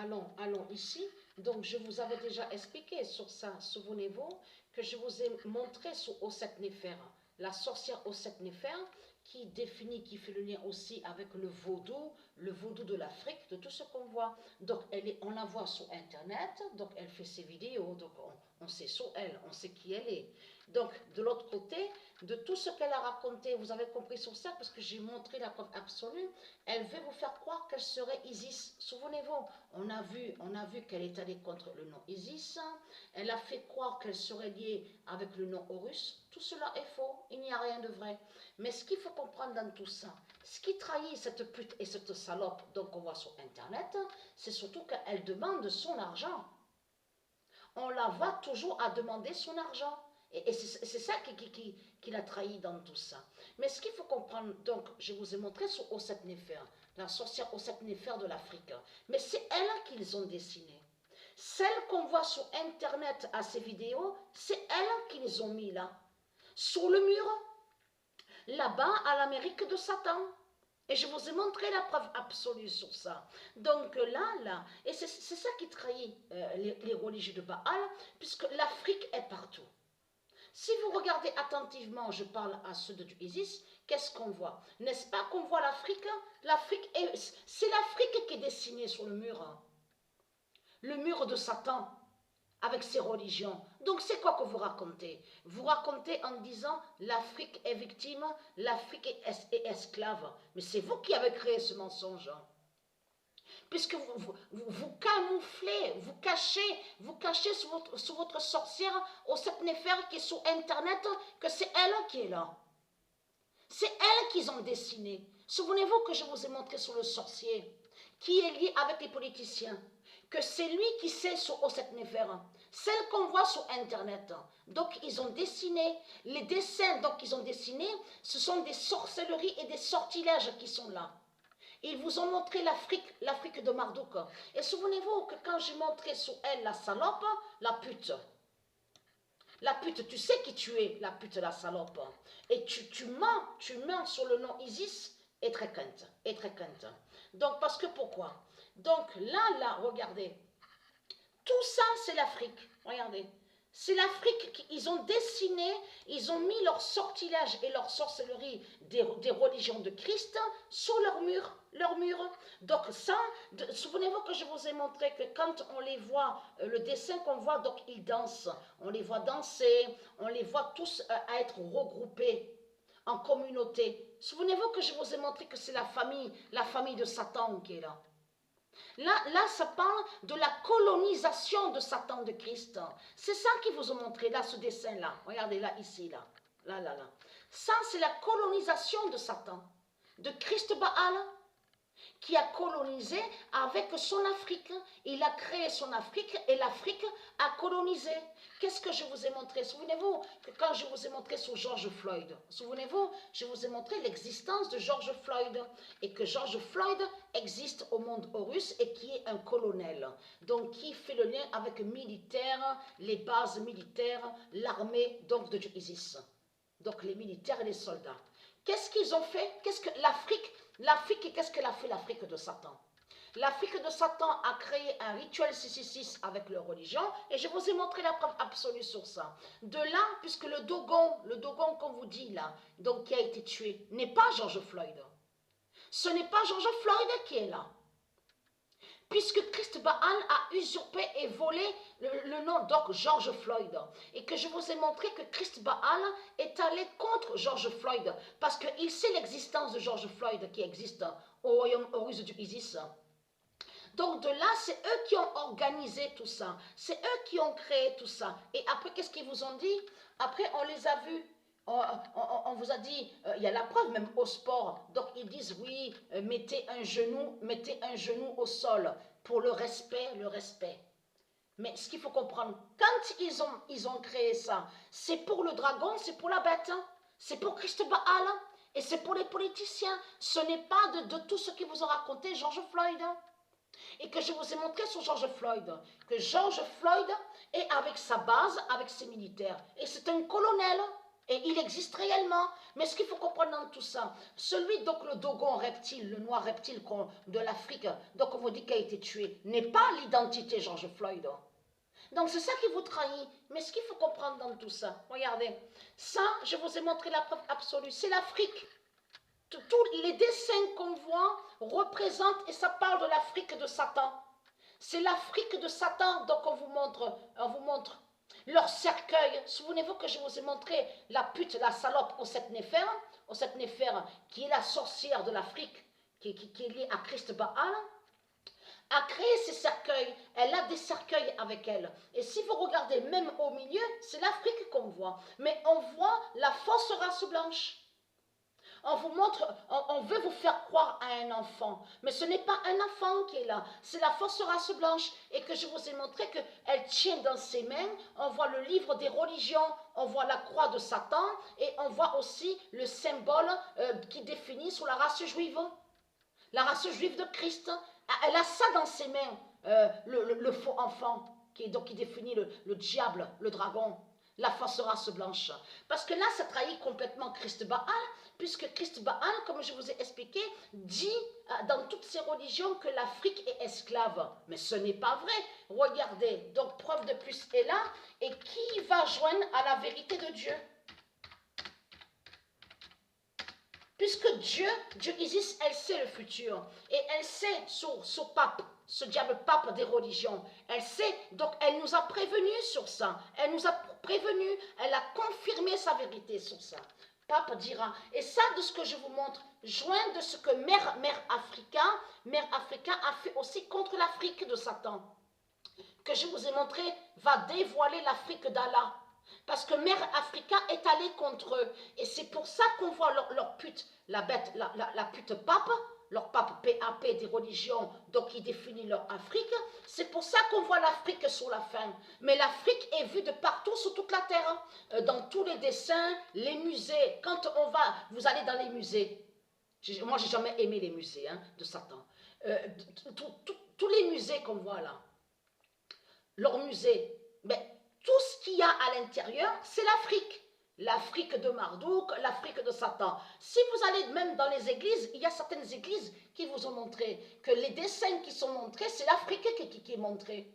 allons ici. Donc, je vous avais déjà expliqué sur ça, souvenez-vous, que je vous ai montré sur Osset Néfer, la sorcière Osset Néfer, qui définit, qui fait le lien aussi avec le vaudou de l'Afrique, de tout ce qu'on voit. Donc, on la voit sur Internet, donc elle fait ses vidéos, donc on sait sur elle, on sait qui elle est. Donc, de l'autre côté, de tout ce qu'elle a raconté, vous avez compris sur ça, parce que j'ai montré la preuve absolue, elle veut vous faire croire qu'elle serait Isis. Souvenez-vous, on a vu qu'elle est allée contre le nom Isis, elle a fait croire qu'elle serait liée avec le nom Horus. Tout cela est faux, il n'y a rien de vrai. Mais ce qu'il faut comprendre dans tout ça, ce qui trahit cette pute et cette salope donc on voit sur Internet, c'est surtout qu'elle demande son argent. On la voit toujours à demander son argent. Et c'est ça qui l'a trahi dans tout ça. Mais ce qu'il faut comprendre, donc, je vous ai montré sur Osset Néfer, la sorcière Osset Néfer de l'Afrique. Mais c'est elle qu'ils ont dessinée. Celle qu'on voit sur Internet à ces vidéos, c'est elle qu'ils ont mis là. Sur le mur, là-bas, à l'Amérique de Satan. Et je vous ai montré la preuve absolue sur ça. Donc là, et c'est ça qui trahit les religieux de Baal, puisque l'Afrique est partout. Si vous regardez attentivement, je parle à ceux de Isis, qu'est-ce qu'on voit? N'est-ce pas qu'on voit l'Afrique? C'est l'Afrique qui est dessinée sur le mur de Satan, avec ses religions. Donc c'est quoi que vous racontez? Vous racontez en disant l'Afrique est victime, l'Afrique est esclave. Mais c'est vous qui avez créé ce mensonge. Puisque vous camouflez, vous cachez sous votre sorcière au Néfer qui est sur Internet, que c'est elle qui est là. C'est elle qu'ils ont dessiné. Souvenez-vous que je vous ai montré sur le sorcier, qui est lié avec les politiciens, que c'est lui qui sait sur Osset Néfer, celle qu'on voit sur Internet. Donc ils ont dessiné, les dessins qu'ils ont dessinés, ce sont des sorcelleries et des sortilèges qui sont là. Ils vous ont montré l'Afrique de Marduk. Et souvenez-vous que quand j'ai montré sur elle la salope, la pute, tu sais qui tu es, la pute, la salope. Et tu mens sur le nom Isis et très quinte. Donc, parce que pourquoi? Donc, là, regardez. Tout ça, c'est l'Afrique. Regardez. C'est l'Afrique qu'ils ont dessiné, ils ont mis leur sortilège et leur sorcellerie des religions de Christ sur leur mur. Donc ça, souvenez-vous que je vous ai montré que quand on les voit, le dessin qu'on voit, donc ils dansent, on les voit danser, on les voit tous à être regroupés en communauté. Souvenez-vous que je vous ai montré que c'est la famille de Satan qui est là. Là, ça parle de la colonisation de Satan de Christ. C'est ça qu'ils vous ont montré, là, ce dessin-là. Regardez, là, ici, là. Là. Ça, c'est la colonisation de Satan, de Christ Baal, qui a colonisé avec son Afrique. Il a créé son Afrique et l'Afrique a colonisé. Qu'est-ce que je vous ai montré? Souvenez-vous que quand je vous ai montré sur George Floyd, souvenez-vous, je vous ai montré l'existence de George Floyd et que George Floyd existe au monde Horus et qui est un colonel. Donc qui fait le lien avec militaires, les bases militaires, l'armée donc de Isis. Donc les militaires et les soldats. Qu'est-ce qu'ils ont fait? Qu'est-ce que l'Afrique, qu'est-ce qu'elle a fait l'Afrique de Satan? L'Afrique de Satan a créé un rituel 666 avec leur religion et je vous ai montré la preuve absolue sur ça. De là, puisque le Dogon qu'on vous dit là, donc qui a été tué, n'est pas George Floyd. Ce n'est pas George Floyd qui est là. Puisque Christ Baal a usurpé et volé le nom donc George Floyd. Et que je vous ai montré que Christ Baal est allé contre George Floyd. Parce qu'il sait l'existence de George Floyd qui existe au royaume Horus du Isis. Donc de là, c'est eux qui ont organisé tout ça. C'est eux qui ont créé tout ça. Et après, qu'est-ce qu'ils vous ont dit? Après, on les a vus. On vous a dit, il y a la preuve même au sport. Donc ils disent oui, mettez un genou au sol pour le respect. Mais ce qu'il faut comprendre, quand ils ont créé ça, c'est pour le dragon, c'est pour la bête, c'est pour Christ Baal et c'est pour les politiciens. Ce n'est pas de tout ce qu'ils vous ont raconté George Floyd. Et que je vous ai montré sur George Floyd, que George Floyd est avec sa base, avec ses militaires. Et c'est un colonel. Et il existe réellement. Mais ce qu'il faut comprendre dans tout ça, celui, donc le dogon reptile, le noir reptile de l'Afrique, donc on vous dit qu'il a été tué, n'est pas l'identité George Floyd. Donc c'est ça qui vous trahit. Mais ce qu'il faut comprendre dans tout ça, regardez, ça, je vous ai montré la preuve absolue, c'est l'Afrique. Tous les dessins qu'on voit représentent, et ça parle de l'Afrique de Satan. C'est l'Afrique de Satan, donc on vous montre leur cercueil. Souvenez-vous que je vous ai montré la pute, la salope au sept Néfer, qui est la sorcière de l'Afrique, qui est liée à Christ Baal, a créé ces cercueils. Elle a des cercueils avec elle. Et si vous regardez même au milieu, c'est l'Afrique qu'on voit. Mais on voit la fausse race blanche. On vous montre, on veut vous faire croire à un enfant, mais ce n'est pas un enfant qui est là, c'est la fausse race blanche, et que je vous ai montré qu'elle tient dans ses mains, on voit le livre des religions, on voit la croix de Satan, et on voit aussi le symbole qui définit sur la race juive de Christ. Elle a ça dans ses mains, le faux enfant, qui définit le diable, le dragon, la fausse race blanche. Parce que là, ça trahit complètement Christ Baal, puisque Christ Baal, comme je vous ai expliqué, dit dans toutes ces religions que l'Afrique est esclave. Mais ce n'est pas vrai. Regardez, donc preuve de plus est là, et qui va joindre à la vérité de Dieu? Puisque Dieu Isis, elle sait le futur. Et elle sait ce pape, ce diable pape des religions. Elle sait, donc elle nous a prévenus sur ça. Elle nous a prévenus, elle a confirmé sa vérité sur ça. Pape dira, et ça de ce que je vous montre, joint de ce que Mère Africa a fait aussi contre l'Afrique de Satan. Que je vous ai montré, va dévoiler l'Afrique d'Allah. Parce que Mère Africa est allée contre eux. Et c'est pour ça qu'on voit leur pute, la pute pape, leur pape PAP des religions, donc qui définit leur Afrique. C'est pour ça qu'on voit l'Afrique sur la fin. Mais l'Afrique est vue de partout sur toute la terre. Dans tous les dessins, les musées. Quand vous allez dans les musées. Moi, j'ai jamais aimé les musées de Satan. Tous les musées qu'on voit là, leurs musées, mais tout ce qu'il y a à l'intérieur, c'est l'Afrique. L'Afrique de Marduk, l'Afrique de Satan. Si vous allez même dans les églises, il y a certaines églises qui vous ont montré que les dessins qui sont montrés, c'est l'Afrique qui est montré.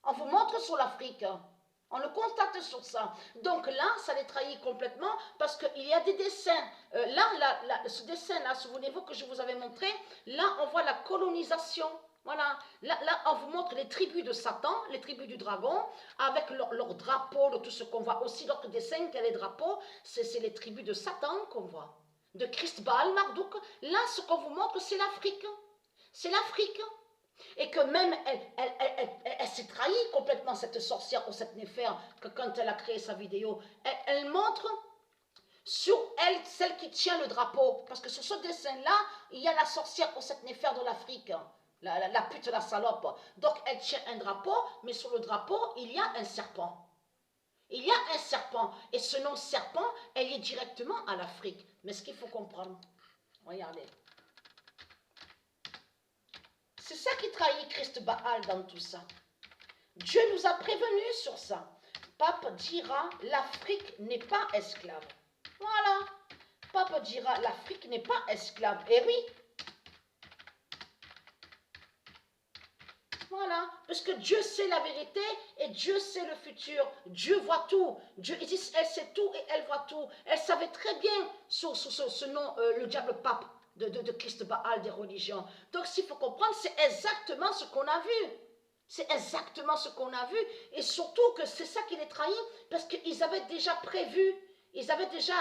On vous montre sur l'Afrique. On le constate sur ça. Donc là, ça les trahit complètement parce qu'il y a des dessins. Ce dessin-là, souvenez-vous que je vous avais montré, là, on voit la colonisation. Voilà, là, on vous montre les tribus de Satan, les tribus du dragon, avec leur drapeau, tout ce qu'on voit aussi, leur dessin, quel est les drapeaux, c'est les tribus de Satan qu'on voit, de Christ Baal Marduk. Là, ce qu'on vous montre, c'est l'Afrique. C'est l'Afrique. Et que même, elle s'est trahie complètement, cette sorcière ou cette Néfer, que quand elle a créé sa vidéo, elle montre sur elle, celle qui tient le drapeau. Parce que sur ce dessin-là, il y a la sorcière ou cette Néfer de l'Afrique. La pute, la salope. Donc, elle tient un drapeau, mais sur le drapeau, il y a un serpent. Il y a un serpent. Et ce nom serpent, elle est directement à l'Afrique. Mais ce qu'il faut comprendre, regardez. C'est ça qui trahit Christ Baal dans tout ça. Dieu nous a prévenus sur ça. Pape dira, l'Afrique n'est pas esclave. Voilà. Pape dira, l'Afrique n'est pas esclave. Et oui. Voilà, parce que Dieu sait la vérité et Dieu sait le futur. Dieu voit tout. Dieu, elle sait tout et elle voit tout. Elle savait très bien sur ce nom, le diable pape de Christ Baal des religions. Donc, s'il faut comprendre, c'est exactement ce qu'on a vu. C'est exactement ce qu'on a vu. Et surtout que c'est ça qui les trahit, parce qu'ils avaient déjà prévu. Ils avaient déjà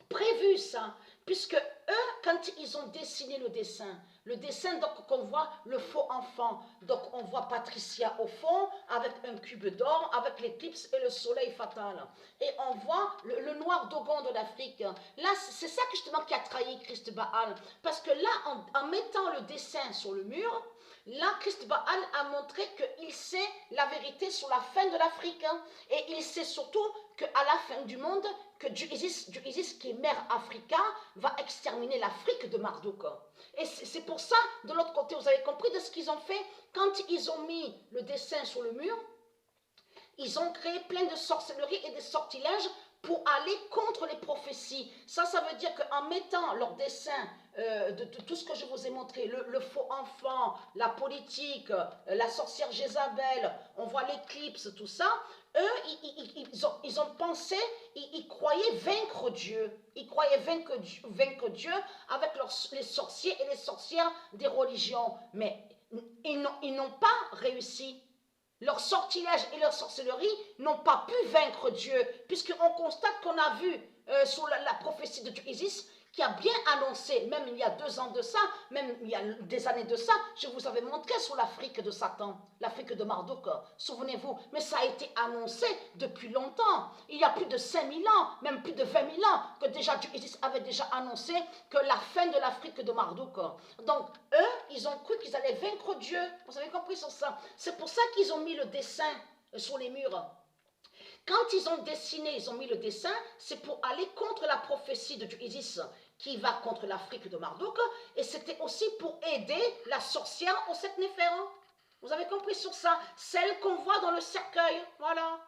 prévu ça. Puisque eux, quand ils ont dessiné le dessin, donc qu'on voit le faux enfant, donc on voit Patricia au fond, avec un cube d'or, avec l'éclipse et le soleil fatal. Et on voit le noir dogon de l'Afrique. Là, c'est ça justement qui a trahi Christ Baal. Parce que là, en mettant le dessin sur le mur, là, Christ Baal a montré qu'il sait la vérité sur la fin de l'Afrique. Et il sait surtout qu'à la fin du monde, que Dieu Isis, qui est mère Africa, va exterminer l'Afrique de Marduk. Et c'est pour ça, de l'autre côté, vous avez compris de ce qu'ils ont fait, quand ils ont mis le dessin sur le mur, ils ont créé plein de sorcelleries et de sortilèges pour aller contre les prophéties. Ça veut dire qu'en mettant leur dessin de tout ce que je vous ai montré, le faux enfant, la politique, la sorcière Jézabel, on voit l'éclipse, tout ça, eux, ils ont pensé, ils croyaient vaincre Dieu. Ils croyaient vaincre Dieu avec les sorciers et les sorcières des religions. Mais ils n'ont pas réussi. Leur sortilège et leur sorcellerie n'ont pas pu vaincre Dieu, puisqu'on constate qu'on a vu sous la prophétie de Dieu Isis, qui a bien annoncé, même il y a 2 ans de ça, même il y a des années de ça, je vous avais montré sur l'Afrique de Satan, l'Afrique de Marduk, souvenez-vous, mais ça a été annoncé depuis longtemps, il y a plus de 5000 ans, même plus de 20 000 ans, que déjà Dieu Isis avait déjà annoncé que la fin de l'Afrique de Marduk. Donc, eux, ils ont cru qu'ils allaient vaincre Dieu, vous avez compris sur ça, c'est pour ça qu'ils ont mis le dessin sur les murs. Quand ils ont dessiné, ils ont mis le dessin, c'est pour aller contre la prophétie de Dieu Isis qui va contre l'Afrique de Marduk, et c'était aussi pour aider la sorcière au sept néphérins. Vous avez compris sur ça? Celle qu'on voit dans le cercueil, voilà.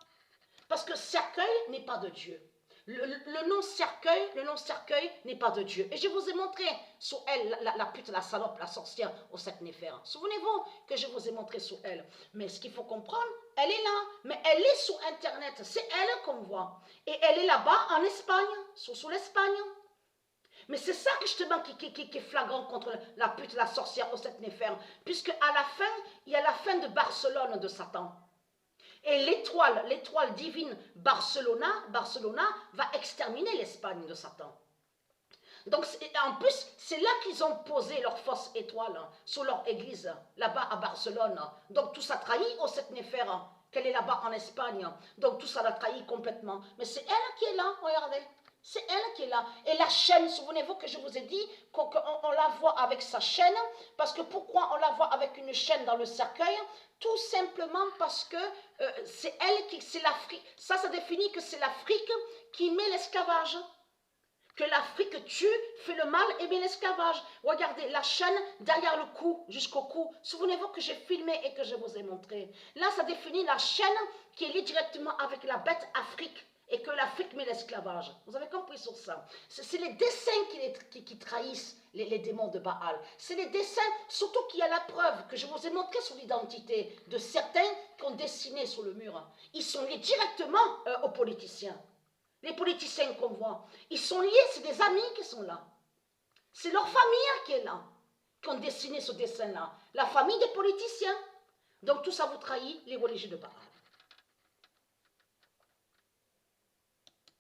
Parce que cercueil n'est pas de Dieu. Le nom cercueil n'est pas de Dieu. Et je vous ai montré sur elle, la pute, la salope, la sorcière au sept néphères. Souvenez-vous que je vous ai montré sur elle. Mais ce qu'il faut comprendre, elle est là. Mais elle est sur Internet. C'est elle qu'on voit. Et elle est là-bas en Espagne, sous l'Espagne. Mais c'est ça justement qui est flagrant contre la pute, la sorcière au sept néphères. Puisque à la fin, il y a la fin de Barcelone de Satan. Et l'étoile divine Barcelona va exterminer l'Espagne de Satan. Donc en plus, c'est là qu'ils ont posé leur fausse étoile sur leur église, là-bas à Barcelone. Donc tout ça trahit au sept néphères, qu'elle est là-bas en Espagne. Donc tout ça l'a trahi complètement. Mais c'est elle qui est là, regardez. C'est elle qui est là. Et la chaîne, souvenez-vous que je vous ai dit qu'on la voit avec sa chaîne. Parce que pourquoi on la voit avec une chaîne dans le cercueil? Tout simplement parce que c'est elle qui, c'est l'Afrique. Ça définit que c'est l'Afrique qui met l'esclavage. Que l'Afrique tue, fait le mal et met l'esclavage. Regardez, la chaîne derrière le cou, jusqu'au cou. Souvenez-vous que j'ai filmé et que je vous ai montré. Là, ça définit la chaîne qui est liée directement avec la bête Afrique. Et que l'Afrique met l'esclavage. Vous avez compris sur ça? C'est les dessins qui trahissent les démons de Baal. C'est les dessins, surtout qu'il y a la preuve que je vous ai montré sur l'identité de certains qui ont dessiné sur le mur. Ils sont liés directement aux politiciens. Les politiciens qu'on voit, ils sont liés, c'est des amis qui sont là. C'est leur famille qui est là, qui ont dessiné ce dessin-là. La famille des politiciens. Donc tout ça vous trahit les religieux de Baal.